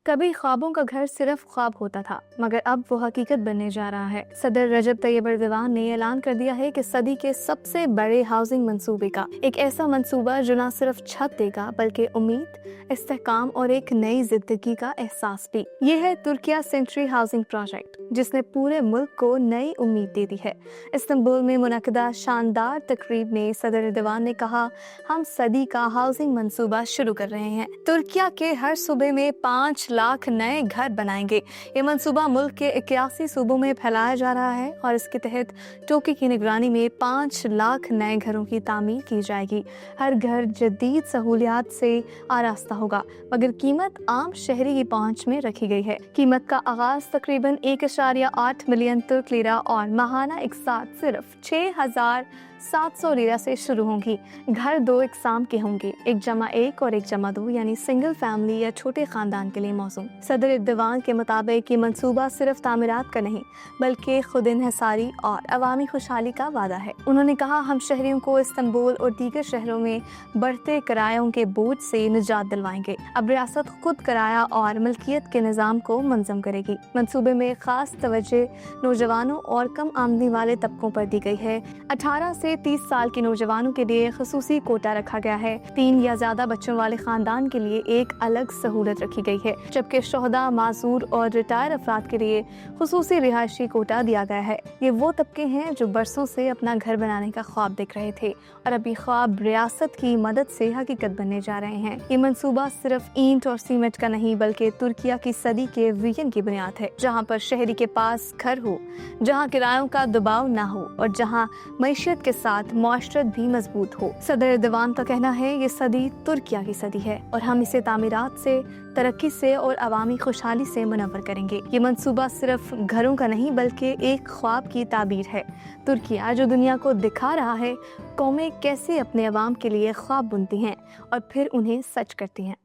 کبھی خوابوں کا گھر صرف خواب ہوتا تھا، مگر اب وہ حقیقت بننے جا رہا ہے۔ صدر رجب طیب ایردوان نے اعلان کر دیا ہے کہ صدی کے سب سے بڑے ہاؤسنگ منصوبے کا ایک ایسا منصوبہ جو نہ صرف چھت دے گا بلکہ امید، استحکام اور ایک نئی زندگی کا احساس بھی۔ یہ ہے ترکیہ سینچری ہاؤسنگ پروجیکٹ، جس نے پورے ملک کو نئی امید دے دی ہے۔ استنبول میں منعقدہ شاندار تقریب میں صدر ایردوان نے کہا، ہم صدی کا ہاؤسنگ منصوبہ شروع کر رہے ہیں۔ ترکیہ کے ہر صوبے میں 5 لاکھ نئے گھر بنائیں گے۔ یہ منصوبہ ملک کے 81 صوبوں میں پھیلایا جا رہا ہے اور اس کے تحت ٹوکی کی نگرانی میں 5 لاکھ نئے گھروں کی تعمیر کی جائے گی۔ ہر گھر جدید سہولیات سے آراستہ ہوگا، مگر قیمت عام شہری کی پہنچ میں رکھی گئی ہے۔ قیمت کا آغاز تقریباً 1.8 ملین ترک لیرہ اور ماہانہ اقساط صرف 6,700 لیرہ سے شروع ہوں گی۔ گھر 2 اقسام کے ہوں گے، 1+1 اور 1+2، یعنی سنگل فیملی یا چھوٹے خاندان کے لیے موزوں۔ صدر ایردوان کے مطابق یہ منصوبہ صرف تعمیرات کا نہیں بلکہ خود انحصاری اور عوامی خوشحالی کا وعدہ ہے۔ انہوں نے کہا، ہم شہریوں کو استنبول اور دیگر شہروں میں بڑھتے کرایوں کے بوجھ سے نجات دلوائیں گے۔ اب ریاست خود کرایہ اور ملکیت کے نظام کو منظم کرے گی۔ منصوبے میں خاص توجہ نوجوانوں اور کم آمدنی والے طبقوں پر دی گئی ہے۔ 18 سے 30 سال کے نوجوانوں کے لیے خصوصی کوٹا رکھا گیا ہے۔ 3 یا زیادہ بچوں والے خاندان کے لیے ایک الگ سہولت رکھی گئی ہے، جبکہ شہداء، معذور اور ریٹائر افراد کے لیے خصوصی رہائشی کوٹا دیا گیا ہے۔ یہ وہ طبقے ہیں جو برسوں سے اپنا گھر بنانے کا خواب دیکھ رہے تھے اور اب یہ خواب ریاست کی مدد سے حقیقت بننے جا رہے ہیں۔ یہ منصوبہ صرف اینٹ اور سیمنٹ کا نہیں بلکہ ترکیہ کی صدی کے ویژن کی بنیاد ہے، جہاں پر شہری کے پاس گھر ہو، جہاں کرایوں کا دباؤ نہ ہو اور جہاں معیشت کے ساتھ معاشرت بھی مضبوط ہو۔ صدر ایردوان کا کہنا ہے، یہ صدی ترکیہ کی صدی ہے اور ہم اسے تعمیرات سے، ترقی سے اور عوامی خوشحالی سے منور کریں گے۔ یہ منصوبہ صرف گھروں کا نہیں بلکہ ایک خواب کی تعبیر ہے۔ ترکیہ جو دنیا کو دکھا رہا ہے قومیں کیسے اپنے عوام کے لیے خواب بنتی ہیں اور پھر انہیں سچ کرتی ہیں۔